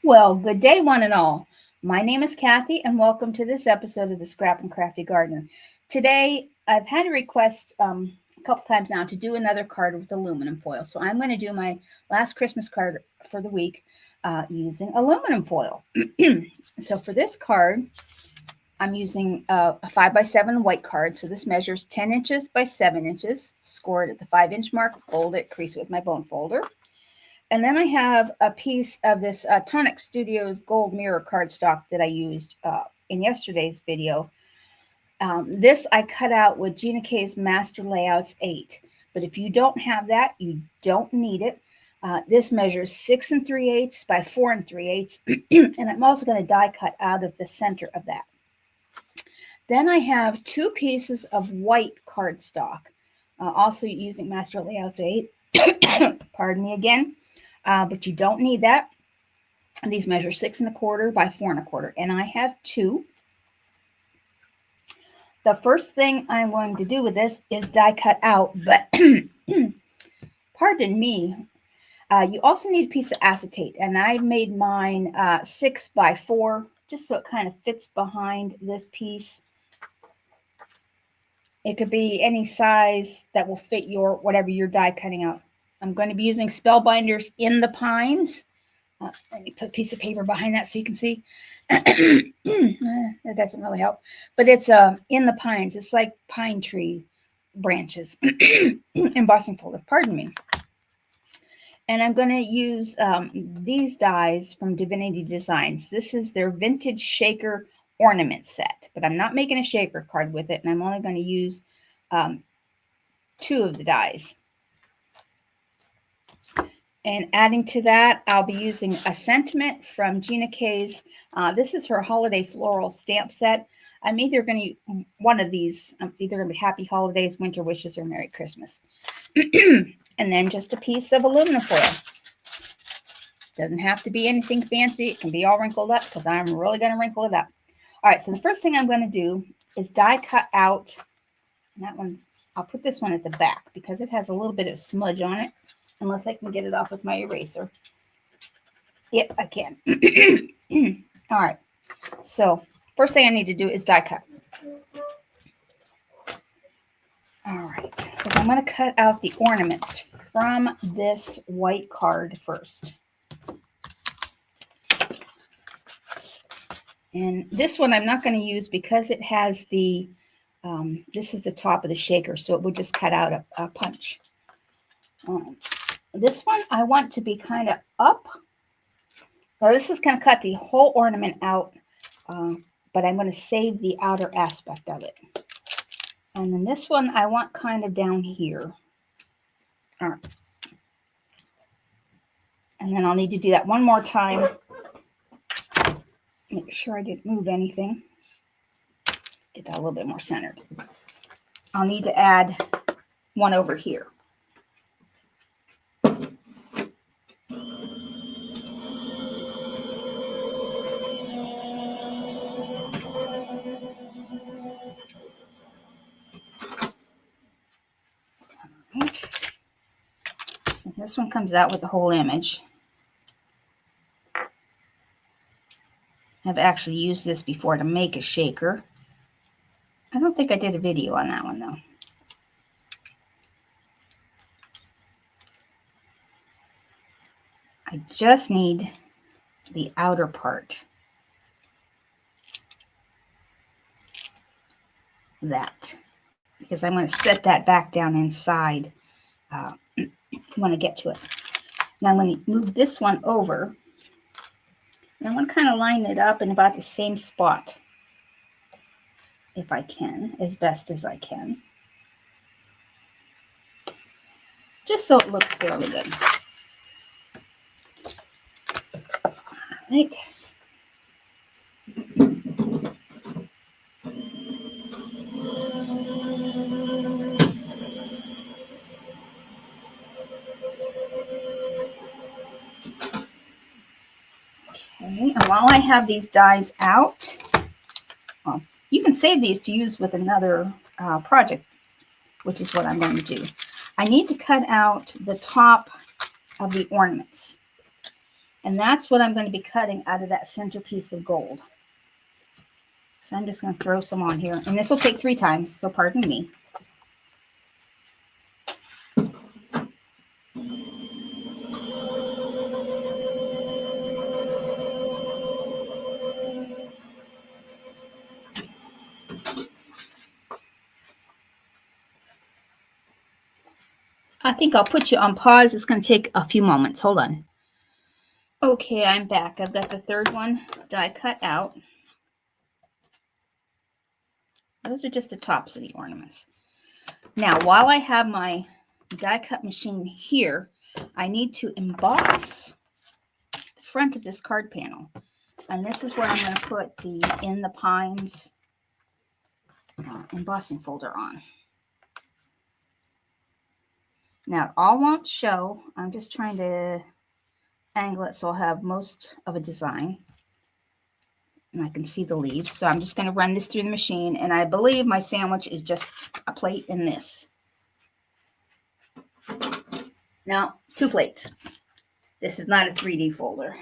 Well, good day, one and all. My name is Kathy, and welcome to this episode of the Scrap and Crafty Gardener. Today, I've had a request a couple times now to do another card with aluminum foil. So I'm going to do my last Christmas card for the week using aluminum foil. So for this card, I'm using a 5x7 white card. So this measures 10 inches by 7 inches. Score it at the 5-inch mark, fold it, crease it with my bone folder. And then I have a piece of this Tonic Studios gold mirror cardstock that I used in yesterday's video. This I cut out with GinaK's Master Layouts 8. But if you don't have that, you don't need it. This measures 6 3/8 by 4 3/8. And I'm also going to die cut out of the center of that. Then I have 2 pieces of white cardstock, also using Master Layouts 8. Pardon me again. But you don't need that. And these measure 6 1/4 by 4 1/4. And I have 2. The first thing I'm going to do with this is die cut out, but pardon me. You also need a piece of acetate, and I made mine 6 by 4, just so it kind of fits behind this piece. It could be any size that will fit your whatever you're die cutting out. I'm going to be using Spellbinders in the Pines. Let me put a piece of paper behind that so you can see. That doesn't really help. But it's in the Pines. It's like pine tree branches. Embossing folder. Pardon me. And I'm going to use these dies from Divinity Designs. This is their vintage shaker ornament set. But I'm not making a shaker card with it. And I'm only going to use 2 of the dies. And adding to that, I'll be using a sentiment from GinaK's. This is her holiday floral stamp set. I'm either going to one of these. It's either going to be Happy Holidays, Winter Wishes, or Merry Christmas. And then just a piece of aluminum foil. Doesn't have to be anything fancy. It can be all wrinkled up because I'm really going to wrinkle it up. All right, so the first thing I'm going to do is die cut out. And that one's. I'll put this one at the back because it has a little bit of smudge on it. Unless I can get it off with my eraser. Yep, I can. All right. So first thing I need to do is die cut. All right. Because I'm going to cut out the ornaments from this white card first. And this one I'm not going to use because it has the, this is the top of the shaker. So it would just cut out a punch. This one I want to be kind of up. So this is going to cut the whole ornament out, but I'm going to save the outer aspect of it. And then this one I want kind of down here. All right. And then I'll need to do that one more time. Make sure I didn't move anything. Get that a little bit more centered. I'll need to add one over here. So this one comes out with the whole image. I've actually used this before to make a shaker. I don't think I did a video on that one though. I just need the outer part. That. Because I'm going to set that back down inside when I get to it. Now I'm going to move this one over. And I want to kind of line it up in about the same spot. If I can, as best as I can. Just so it looks fairly good. All right. Okay, and while I have these dies out, well, you can save these to use with another project, which is what I'm going to do. I need to cut out the top of the ornaments. And that's what I'm going to be cutting out of that centerpiece of gold. So I'm just going to throw some on here. And this will take 3 times, so pardon me. I think I'll put you on pause. It's going to take a few moments. Hold on. Okay, I'm back. I've got the third one die cut out. Those are just the tops of the ornaments. Now, while I have my die cut machine here, I need to emboss the front of this card panel. And this is where I'm going to put the In the Pines embossing folder on. Now, it all won't show. I'm just trying to angle it so I'll have most of a design. And I can see the leaves. So I'm just going to run this through the machine. And I believe my sandwich is just a plate in this. Now, 2 plates. This is not a 3D folder.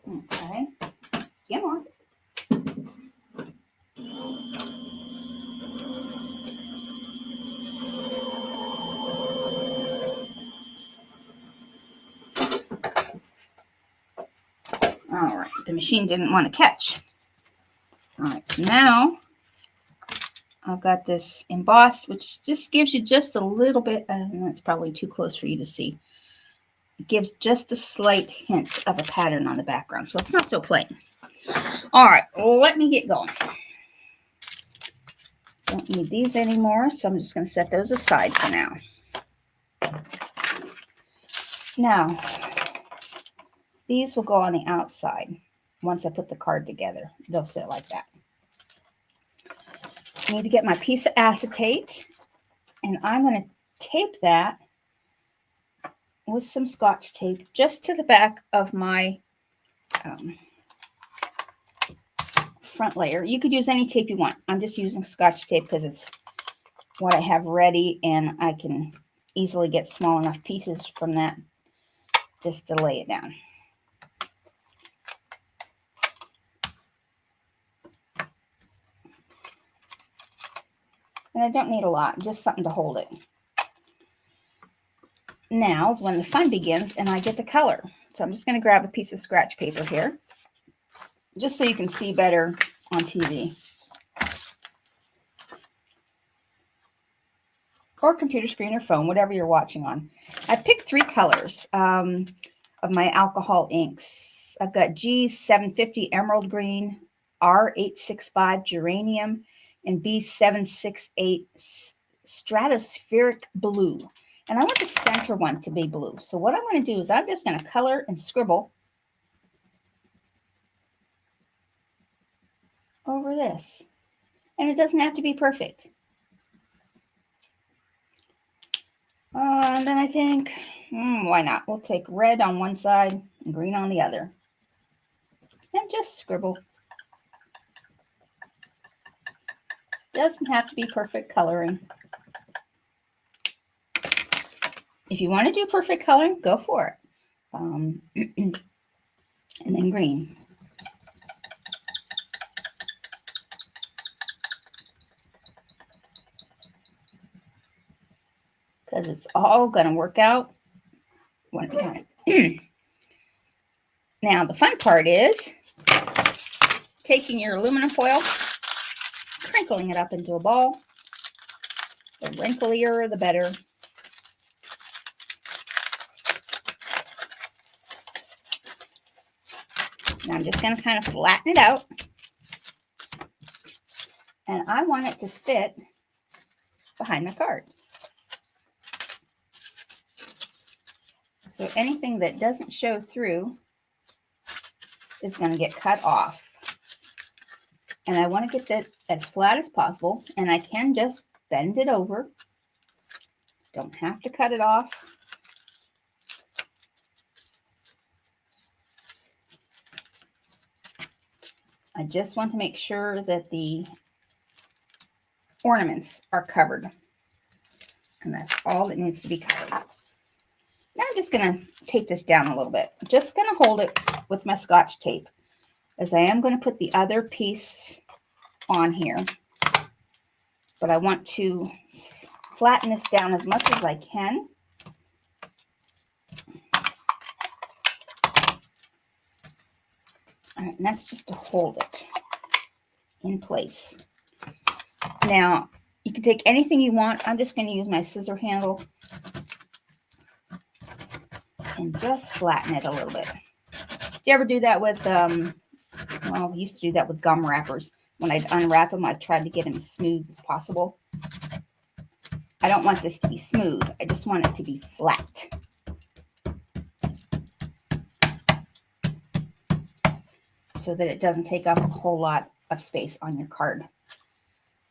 Okay. Come on. All right. The machine didn't want to catch. All right. So now I've got this embossed, which just gives you just a little bit. It's probably too close for you to see. It gives just a slight hint of a pattern on the background, so it's not so plain. All right, let me get going. Don't need these anymore, so I'm just going to set those aside for now. Now, these will go on the outside. Once I put the card together, they'll sit like that. I need to get my piece of acetate, and I'm going to tape that with some Scotch tape just to the back of my front layer. You could use any tape you want. I'm just using Scotch tape because it's what I have ready, and I can easily get small enough pieces from that just to lay it down. And I don't need a lot, just something to hold it. Now is when the fun begins, and I get the color. So I'm just going to grab a piece of scratch paper here, just so you can see better on TV. Or computer screen or phone, whatever you're watching on. I picked 3 colors of my alcohol inks. I've got G750 Emerald Green, R865 Geranium, and B768 Stratospheric Blue. And I want the center one to be blue. So what I'm going to do is I'm just going to color and scribble over this. And it doesn't have to be perfect. And then I think, why not? We'll take red on one side and green on the other. And just scribble. Doesn't have to be perfect coloring. If you want to do perfect coloring, go for it. And then green. Because it's all going to work out one time. Now, the fun part is taking your aluminum foil, crinkling it up into a ball. The wrinklier, the better. Now I'm just going to kind of flatten it out. And I want it to fit behind my card. So anything that doesn't show through is going to get cut off. And I want to get that as flat as possible. And I can just bend it over. Don't have to cut it off. I just want to make sure that the ornaments are covered. And that's all that needs to be covered. Now I'm just going to tape this down a little bit. I'm just going to hold it with my Scotch tape, as I am going to put the other piece on here. But I want to flatten this down as much as I can. And that's just to hold it in place. Now, you can take anything you want. I'm just going to use my scissor handle and just flatten it a little bit. Do you ever do that with, well, we used to do that with gum wrappers. When I'd unwrap them, I tried to get them as smooth as possible. I don't want this to be smooth. I just want it to be flat. So that it doesn't take up a whole lot of space on your card.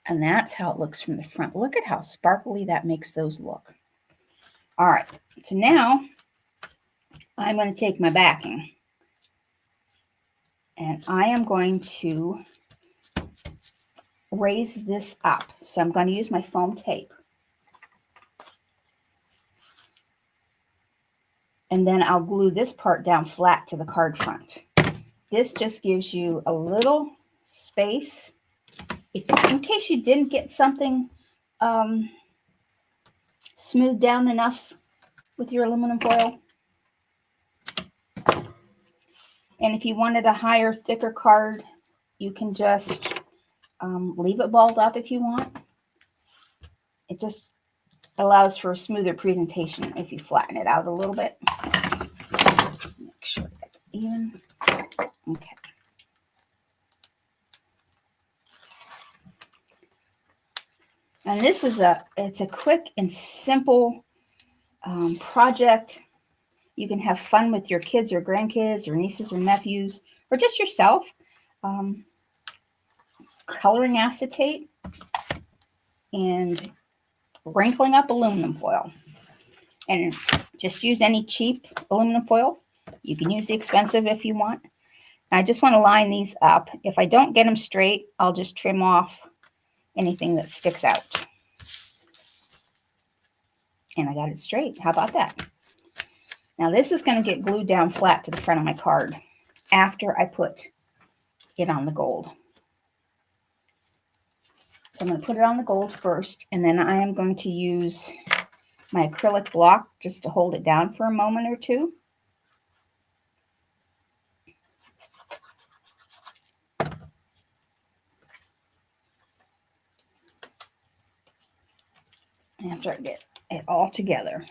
And that's how it looks from the front. Look at how sparkly that makes those look. All right, so now I'm going to take my backing and I am going to raise this up. So I'm going to use my foam tape. And then I'll glue this part down flat to the card front. This just gives you a little space in case you didn't get something smoothed down enough with your aluminum foil. And if you wanted a higher, thicker card, you can just leave it balled up if you want. It just allows for a smoother presentation if you flatten it out a little bit. Make sure I get it even. Okay. And this is it's a quick and simple project. You can have fun with your kids or grandkids or nieces or nephews or just yourself. Coloring acetate and wrinkling up aluminum foil. And just use any cheap aluminum foil. You can use the expensive if you want. I just want to line these up. If I don't get them straight, I'll just trim off anything that sticks out. And I got it straight. How about that? Now this is going to get glued down flat to the front of my card after I put it on the gold. So I'm going to put it on the gold first, and then I am going to use my acrylic block just to hold it down for a moment or two. After I get it all together.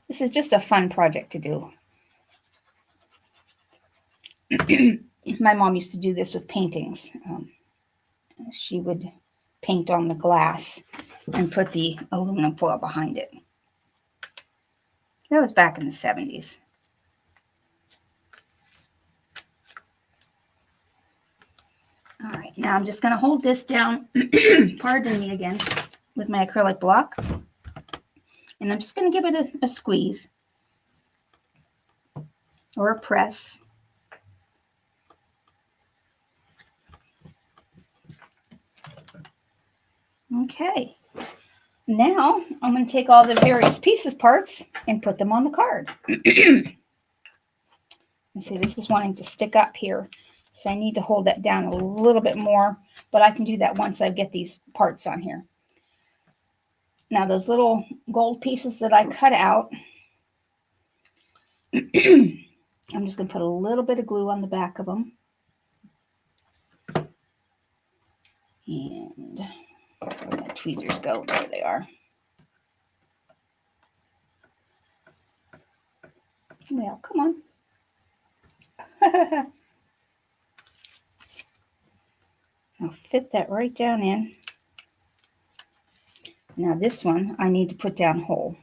This is just a fun project to do. My mom used to do this with paintings. She would paint on the glass and put the aluminum foil behind it. That was back in the 70s. All right, now I'm just going to hold this down, pardon me again, with my acrylic block. And I'm just going to give it a squeeze or a press. Okay, now I'm going to take all the various parts and put them on the card. And see, this is wanting to stick up here. So I need to hold that down a little bit more, but I can do that once I get these parts on here. Now those little gold pieces that I cut out, I'm just going to put a little bit of glue on the back of them. And where my tweezers go, there they are. Well, come on. I'll fit that right down in. Now this one I need to put down whole.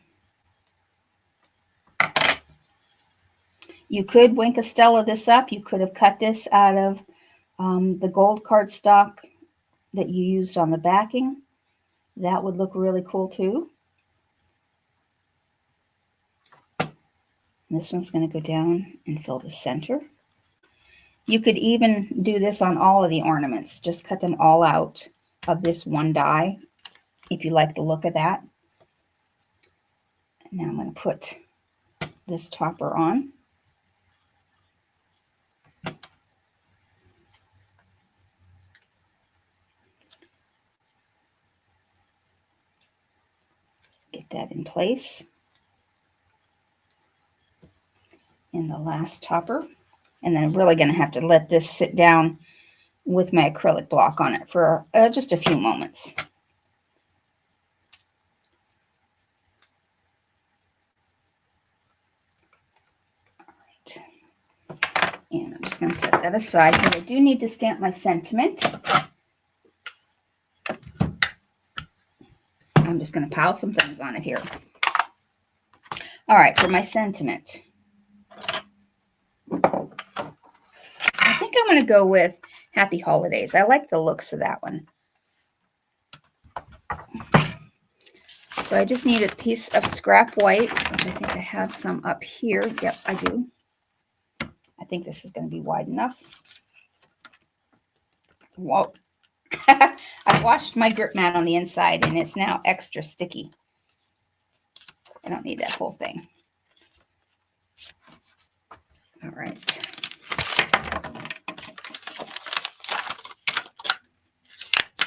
You could Wink a Stella this up. You could have cut this out of the gold cardstock that you used on the backing. That would look really cool too. This one's going to go down and fill the center. You could even do this on all of the ornaments. Just cut them all out of this one die if you like the look of that. Now I'm going to put this topper on. Get that in place. And the last topper. And then I'm really going to have to let this sit down with my acrylic block on it for just a few moments. All right. And I'm just going to set that aside because I do need to stamp my sentiment. I'm just going to pile some things on it here. All right, for my sentiment, I think I'm going to go with Happy Holidays. I like the looks of that one. So I just need a piece of scrap white, which I think I have some up here. Yep, I do. I think this is going to be wide enough. Whoa. I washed my grip mat on the inside and it's now extra sticky. I don't need that whole thing. All right.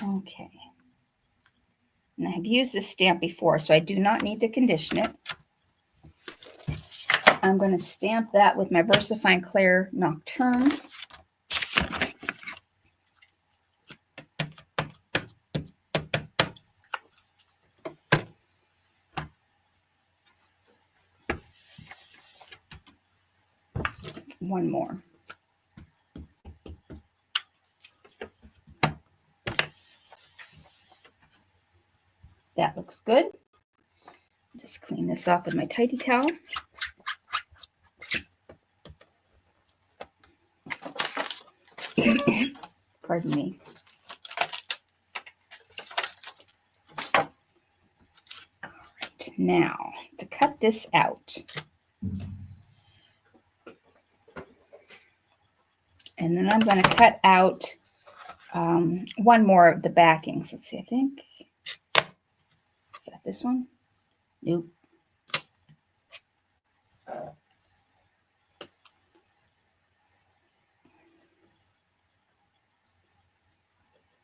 Okay. And I have used this stamp before, so I do not need to condition it. I'm going to stamp that with my VersaFine Clair Nocturne. One more. That looks good. Just clean this off with my tidy towel. Pardon me. All right, now to cut this out. And then I'm going to cut out one more of the backings. Let's see, I think. Is that this one? Nope.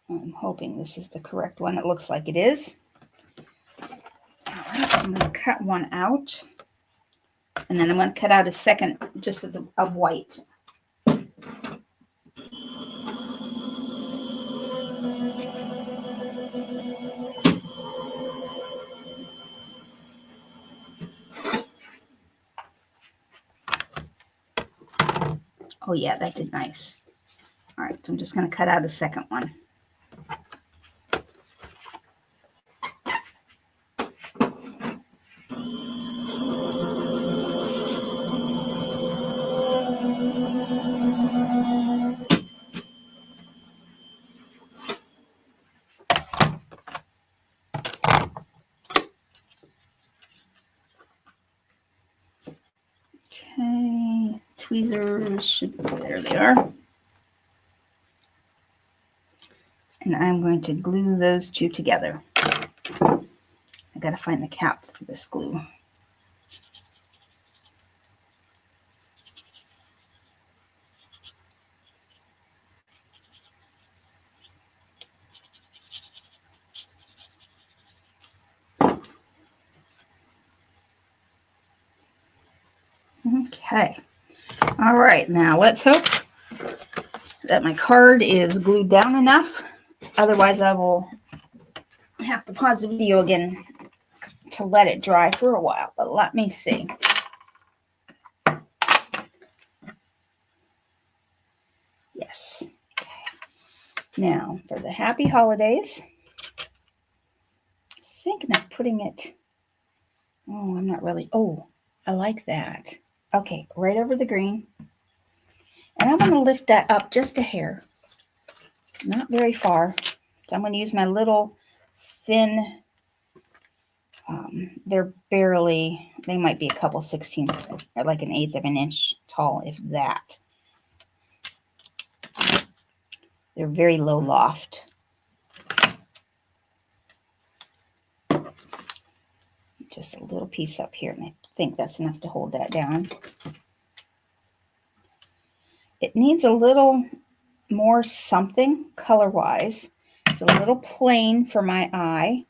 I'm hoping this is the correct one. It looks like it is. All right, so I'm going to cut one out. And then I'm going to cut out a second just of white. Oh yeah, that did nice. All right, so I'm just going to cut out a second one. Okay, tweezers should, there they are. And I'm going to glue those two together. I got to find the cap for this glue. Okay. All right, now let's hope that my card is glued down enough. Otherwise, I will have to pause the video again to let it dry for a while. But let me see. Yes. Okay. Now, for the Happy Holidays, I was thinking of putting it, oh, I'm not really, oh, I like that. Okay, right over the green. And I'm going to lift that up just a hair. Not very far. So I'm going to use my little thin, they're barely, they might be a couple 16ths, or like an 1/8 of an inch tall, if that. They're very low loft. Just a little piece up here, and I think that's enough to hold that down. It needs a little more something color-wise. It's a little plain for my eye.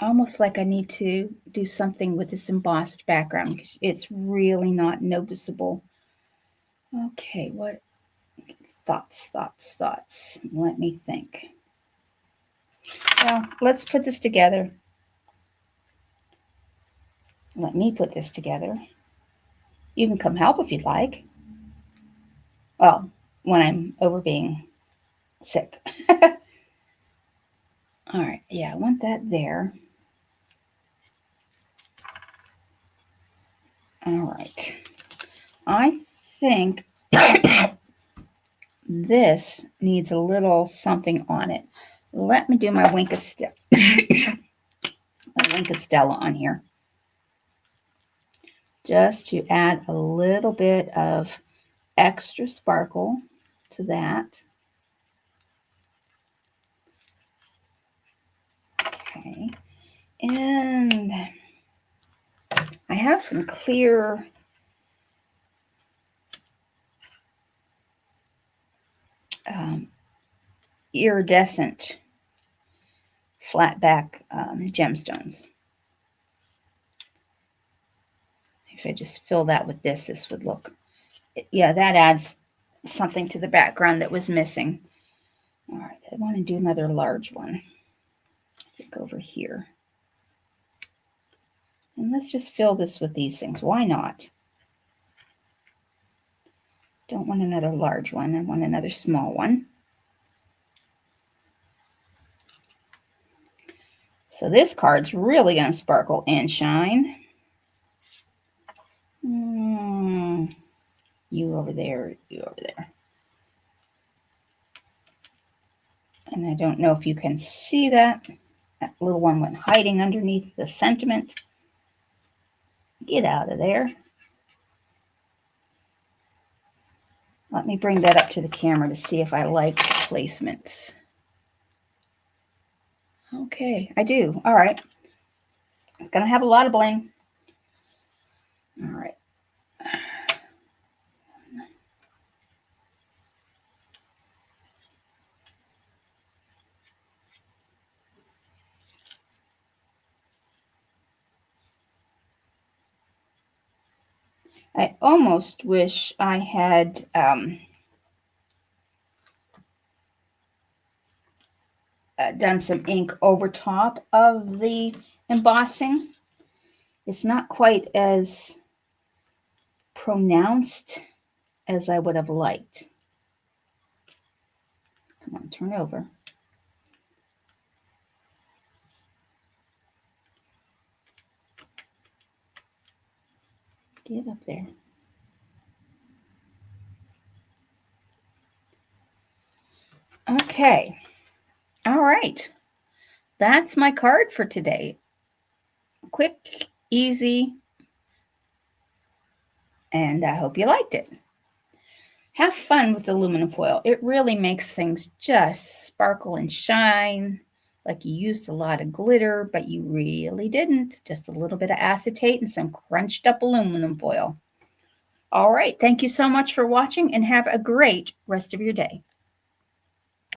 Almost like I need to do something with this embossed background because it's really not noticeable. Okay, what thoughts? Let me think. Well, let's put this together. Let me put this together. You can come help if you'd like. Well, when I'm over being sick. All right, yeah, I want that there. All right. I think this needs a little something on it. Let me do my Stella on here. Just to add a little bit of extra sparkle to that. Okay. And I have some clear iridescent flatback gemstones. If I just fill that with this would look, yeah, that adds something to the background that was missing. All right, I want to do another large one. I think over here. And let's just fill this with these things. Why not? Don't want another large one. I want another small one. So this card's really going to sparkle and shine. You over there, you over there. And I don't know if you can see that. That little one went hiding underneath the sentiment. Get out of there. Let me bring that up to the camera to see if I like the placements. Okay, I do. All right. It's going to have a lot of bling. All right. I almost wish I had done some ink over top of the embossing. It's not quite as pronounced as I would have liked. Come on, turn over. Get up there. Okay. All right. That's my card for today. Quick, easy, and I hope you liked it. Have fun with aluminum foil. It really makes things just sparkle and shine like you used a lot of glitter, but you really didn't. Just a little bit of acetate and some crunched up aluminum foil. All right. Thank you so much for watching and have a great rest of your day.